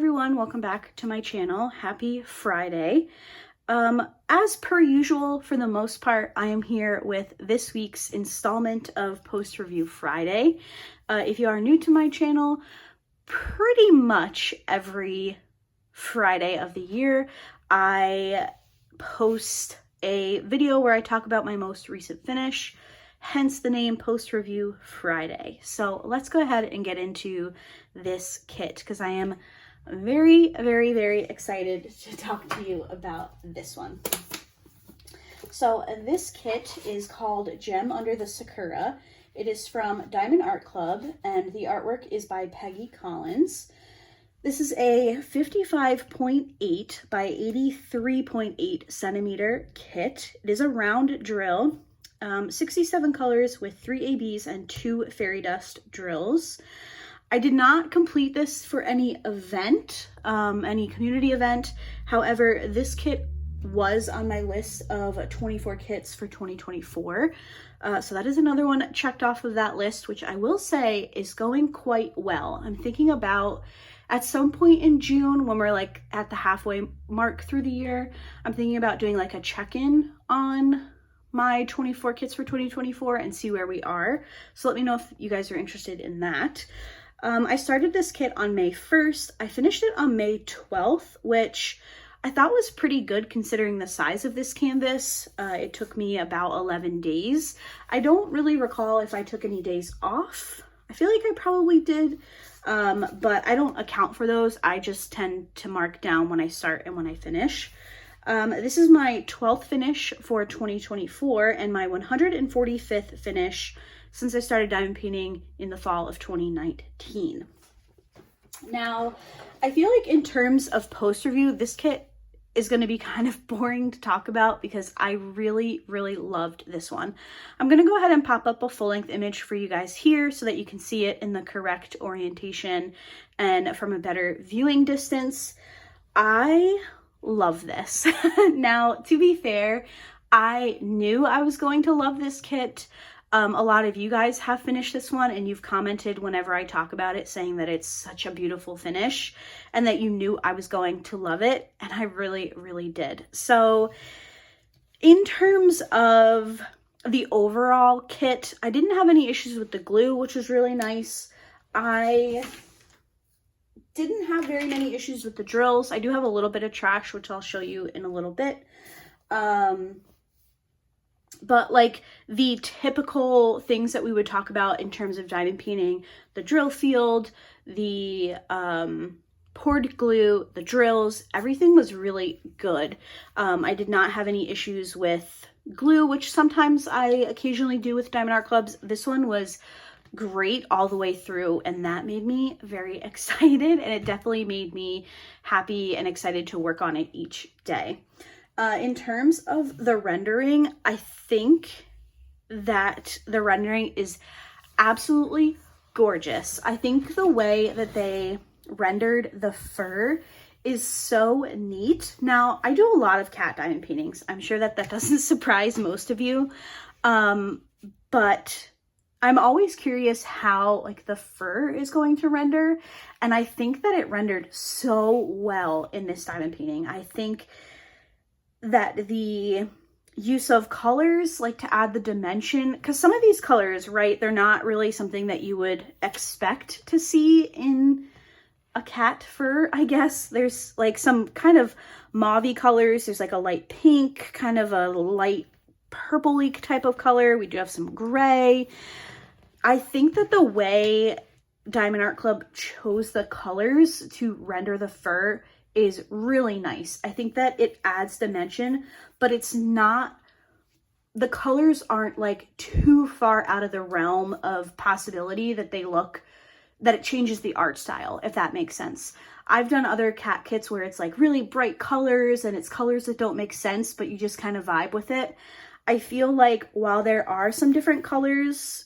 everyone, welcome back to my channel. Happy Friday. As per usual, for the most part, I am here with this week's installment of Post Review Friday. If you are new to my channel, pretty much every Friday of the year, I post a video where I talk about my most recent finish, hence the name Post Review Friday. So let's go ahead and get into this kit because I am very excited to talk to you about this one. So this kit is called Gem Under the Sakura. It is from Diamond Art Club and the artwork is by Peggy Collins. This is a 55.8 by 83.8 centimeter kit. It is a round drill, 67 colors with 3 ABs and 2 fairy dust drills. I did not complete this for any event, any community event. However, this kit was on my list of 24 kits for 2024. So that is another one checked off of that list, which I will say is going quite well. I'm thinking about at some point in June when we're like at the halfway mark through the year, I'm thinking about doing like a check-in on my 24 kits for 2024 and see where we are. So let me know if you guys are interested in that. I started this kit on May 1st. I finished it on May 12th, which I thought was pretty good considering the size of this canvas. It took me about 11 days. I don't really recall if I took any days off. I feel like I probably did, but I don't account for those. I just tend to mark down when I start and when I finish. This is my 12th finish for 2024 and my 145th finish since I started diamond painting in the fall of 2019. Now, I feel like in terms of post review, this kit is going to be kind of boring to talk about because I really loved this one. I'm going to go ahead and pop up a full-length image for you guys here so that you can see it in the correct orientation and from a better viewing distance. I love this. Now, to be fair, I knew I was going to love this kit. A lot of you guys have finished this one and you've commented whenever I talk about it saying that it's such a beautiful finish and that you knew I was going to love it, and I really did. So in terms of the overall kit, I didn't have any issues with the glue, which was really nice. I didn't have very many issues with the drills. I do have a little bit of trash, which I'll show you in a little bit. But like the typical things that we would talk about in terms of diamond painting, the drill field, the poured glue, the drills, everything was really good. I did not have any issues with glue, which sometimes I occasionally do with Diamond Art Clubs. This one was great all the way through, and that made me very excited, and it definitely made me happy and excited to work on it each day. In terms of the rendering, I think that the rendering is absolutely gorgeous. I think the way that they rendered the fur is so neat. Now, I do a lot of cat diamond paintings. I'm sure that that doesn't surprise most of you, but I'm always curious how like the fur is going to render, and I think that it rendered so well in this diamond painting. I think that the use of colors, like to add the dimension, because some of these colors, right, they're not really something that you would expect to see in a cat fur, I guess. There's like some kind of mauve-y colors. There's like a light pink, kind of a light purpley type of color. We do have some gray. I think that the way Diamond Art Club chose the colors to render the fur is really nice. I think that it adds dimension, but it's not, the colors aren't like too far out of the realm of possibility that they look, that it changes the art style, if that makes sense. I've done other cat kits where it's like really bright colors and it's colors that don't make sense, but you just kind of vibe with it. I feel like while there are some different colors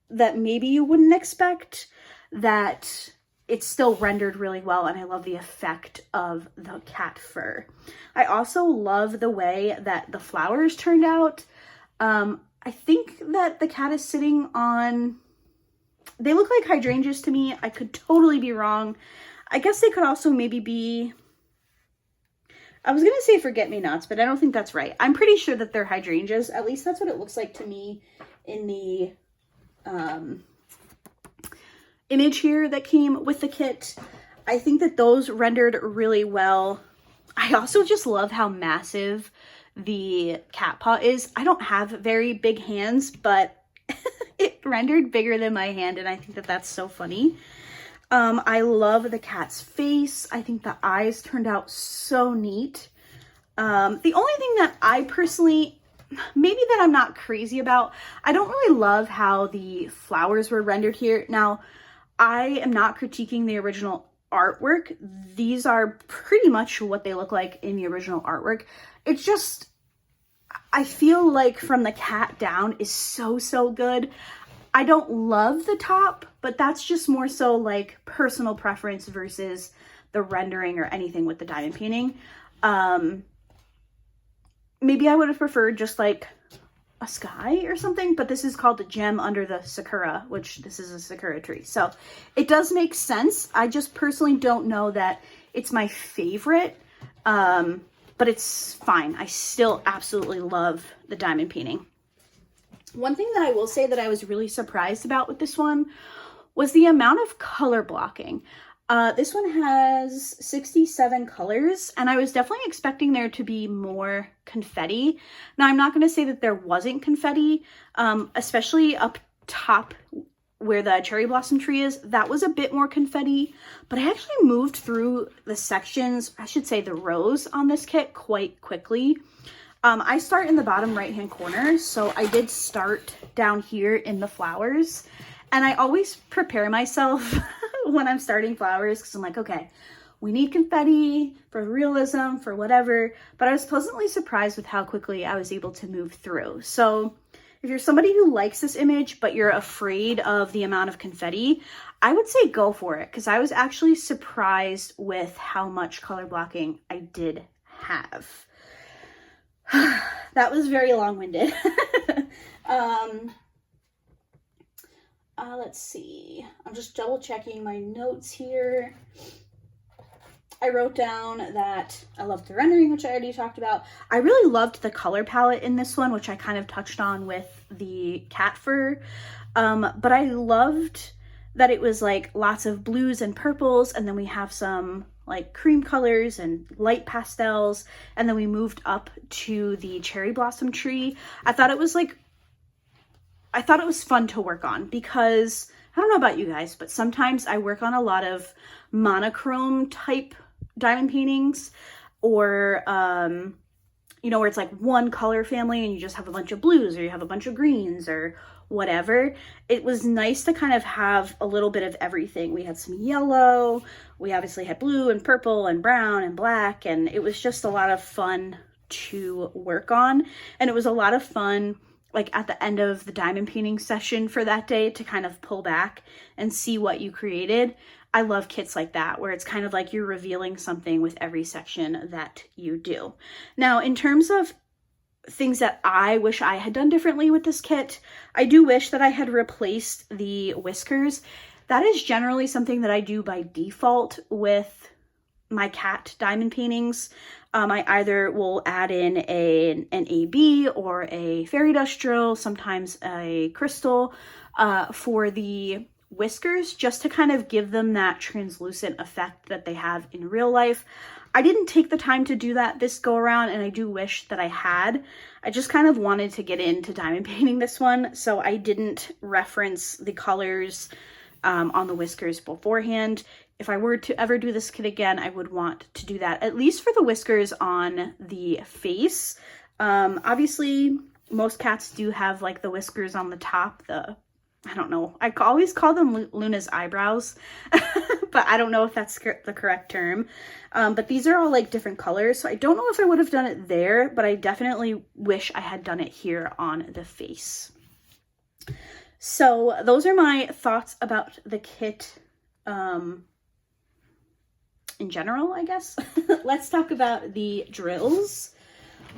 that maybe you wouldn't expect, that it's still rendered really well, and I love the effect of the cat fur. I also love the way that the flowers turned out. I think that the cat is sitting on, they look like hydrangeas to me. I could totally be wrong. I guess they could also maybe be, I was going to say forget-me-nots, but I don't think that's right. I'm pretty sure that they're hydrangeas. At least that's what it looks like to me in the image here that came with the kit. I think that those rendered really well. I also just love how massive the cat paw is. I don't have very big hands, but it rendered bigger than my hand, and I think that that's so funny. I love the cat's face. I think the eyes turned out so neat. The only thing that I personally, maybe that I'm not crazy about, I don't really love how the flowers were rendered here. Now, I am not critiquing the original artwork. These are pretty much what they look like in the original artwork. It's just, I feel like from the cat down is so good. I don't love the top, but that's just more so like personal preference versus the rendering or anything with the diamond painting. Maybe I would have preferred just like a sky or something, but this is called the gem under the Sakura, which this is a Sakura tree. So it does make sense. I just personally don't know that it's my favorite, but it's fine. I still absolutely love the diamond painting. One thing that I will say that I was really surprised about with this one was the amount of color blocking. This one has 67 colors, and I was definitely expecting there to be more confetti. Now, I'm not going to say that there wasn't confetti, especially up top where the cherry blossom tree is. That was a bit more confetti, but I actually moved through the sections, I should say the rows on this kit quite quickly. I start in the bottom right-hand corner, so I did start down here in the flowers, and I always prepare myself when I'm starting flowers because I'm like, okay, we need confetti for realism, for whatever, but I was pleasantly surprised with how quickly I was able to move through. So if you're somebody who likes this image, but you're afraid of the amount of confetti, I would say go for it, because I was actually surprised with how much color blocking I did have. That was very long-winded. Let's see. I'm just double checking my notes here. I wrote down that I loved the rendering, which I already talked about. I really loved the color palette in this one, which I kind of touched on with the cat fur. But I loved that it was like lots of blues and purples, and then we have some like cream colors and light pastels, and then we moved up to the cherry blossom tree. I thought it was fun to work on, because I don't know about you guys, but sometimes I work on a lot of monochrome type diamond paintings, or you know, where it's like one color family and you just have a bunch of blues, or you have a bunch of greens or whatever. It was nice to kind of have a little bit of everything. We had some yellow, we obviously had blue and purple and brown and black, and it was just a lot of fun to work on. And it was a lot of fun, like at the end of the diamond painting session for that day, to kind of pull back and see what you created. I love kits like that, where it's kind of like you're revealing something with every section that you do. Now, in terms of things that I wish I had done differently with this kit, I do wish that I had replaced the whiskers. That is generally something that I do by default with my cat diamond paintings. I either will add in an AB or a fairy dust drill, sometimes a crystal, for the whiskers, just to kind of give them that translucent effect that they have in real life. I didn't take the time to do that this go around, and I do wish that I had. I just kind of wanted to get into diamond painting this one, so I didn't reference the colors on the whiskers beforehand. If I were to ever do this kit again, I would want to do that, at least for the whiskers on the face. Obviously, most cats do have like the whiskers on the top, I don't know, I always call them Luna's eyebrows, but I don't know if that's the correct term. But these are all like different colors, so I don't know if I would have done it there, but I definitely wish I had done it here on the face. So those are my thoughts about the kit in general, I guess. Let's talk about the drills.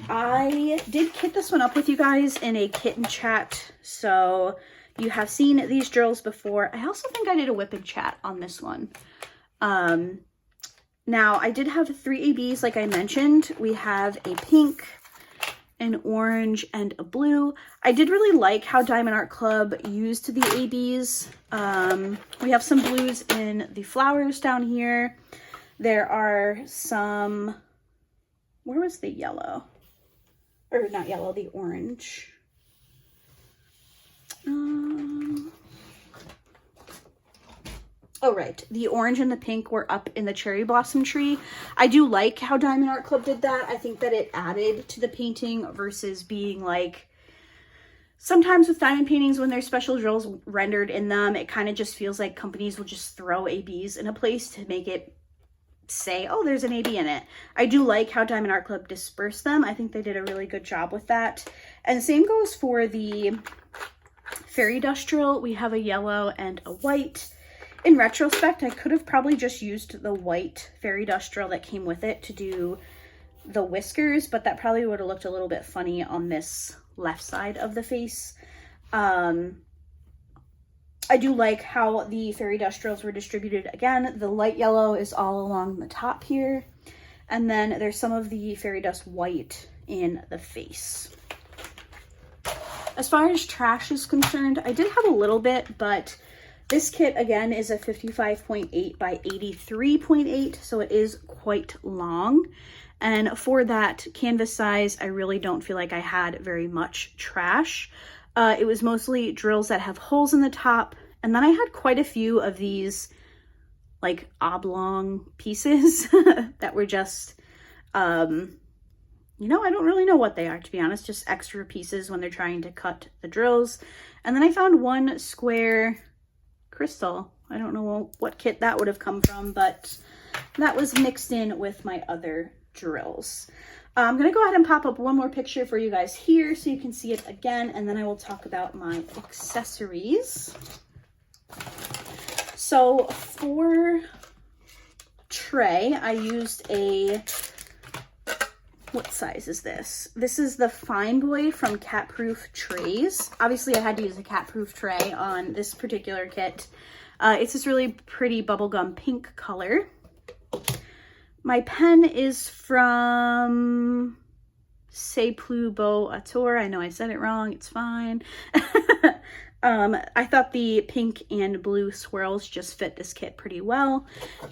I did kit this one up with you guys in a kitten chat, so you have seen these drills before. I also think I did a whip and chat on this one. Now, I did have 3 ABs, like I mentioned. We have a pink, an orange, and a blue. I did really like how Diamond Art Club used the ABs. We have some blues in the flowers down here. There are some, where was the yellow? Or not yellow, the orange. Oh, right. The orange and the pink were up in the cherry blossom tree. I do like how Diamond Art Club did that. I think that it added to the painting versus being like, sometimes with diamond paintings, when there's special drills rendered in them, it kind of just feels like companies will just throw ABs in a place to make it say, oh, there's an AB in it. I do like how Diamond Art Club dispersed them. I think they did a really good job with that. And the same goes for the fairy dust drill. We have a yellow and a white. In retrospect, I could have probably just used the white fairy dust drill that came with it to do the whiskers, but that probably would have looked a little bit funny on this left side of the face. I do like how the fairy dust drills were distributed. Again, the light yellow is all along the top here, and then there's some of the fairy dust white in the face. As far as trash is concerned, I did have a little bit, but this kit, again, is a 55.8 by 83.8, so it is quite long. And for that canvas size, I really don't feel like I had very much trash. It was mostly drills that have holes in the top, and then I had quite a few of these, like, oblong pieces that were just, you know, I don't really know what they are, to be honest, just extra pieces when they're trying to cut the drills. And then I found one square crystal. I don't know what kit that would have come from, but that was mixed in with my other drills. I'm going to go ahead and pop up one more picture for you guys here so you can see it again, and then I will talk about my accessories. So for tray, I used a, what size is this? This is the Fine Boy from Cat Proof Trays. Obviously, I had to use a cat proof tray on this particular kit. It's this really pretty bubblegum pink color. My pen is from C'est Plus Beau Auteur. I know I said it wrong. It's fine. I thought the pink and blue swirls just fit this kit pretty well.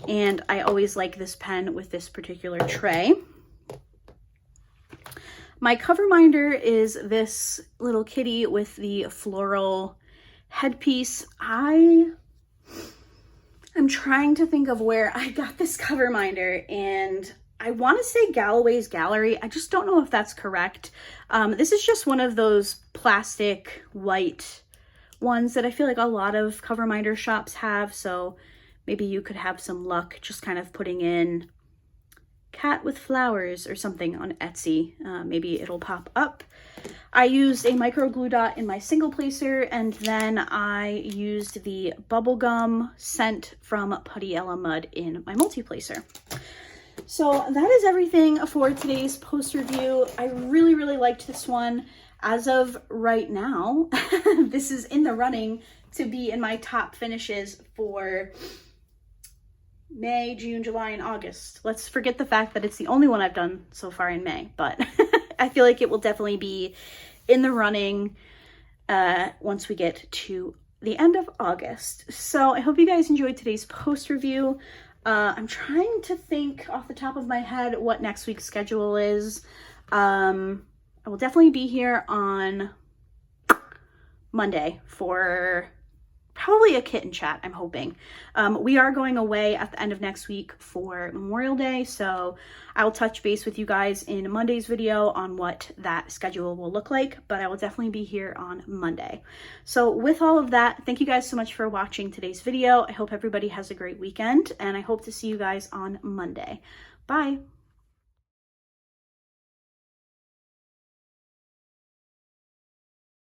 And I always like this pen with this particular tray. My cover minder is this little kitty with the floral headpiece. I'm trying to think of where I got this cover minder, and I want to say Galloway's Gallery. I just don't know if that's correct. This is just one of those plastic white ones that I feel like a lot of cover minder shops have, so maybe you could have some luck just kind of putting in cat with flowers or something on Etsy. Maybe it'll pop up. I used a micro glue dot in my single placer, and then I used the bubblegum scent from Putty Ella Mud in my multi-placer. So that is everything for today's post review. I really, really liked this one. As of right now, this is in the running to be in my top finishes for May, June, July, and August. Let's forget the fact that it's the only one I've done so far in May, but I feel like it will definitely be in the running once we get to the end of August. So I hope you guys enjoyed today's post review. I'm trying to think off the top of my head what next week's schedule is. I will definitely be here on Monday for probably a kitten chat, I'm hoping. We are going away at the end of next week for Memorial Day, so I'll touch base with you guys in Monday's video on what that schedule will look like, but I will definitely be here on Monday. So with all of that, thank you guys so much for watching today's video. I hope everybody has a great weekend, and I hope to see you guys on Monday. Bye!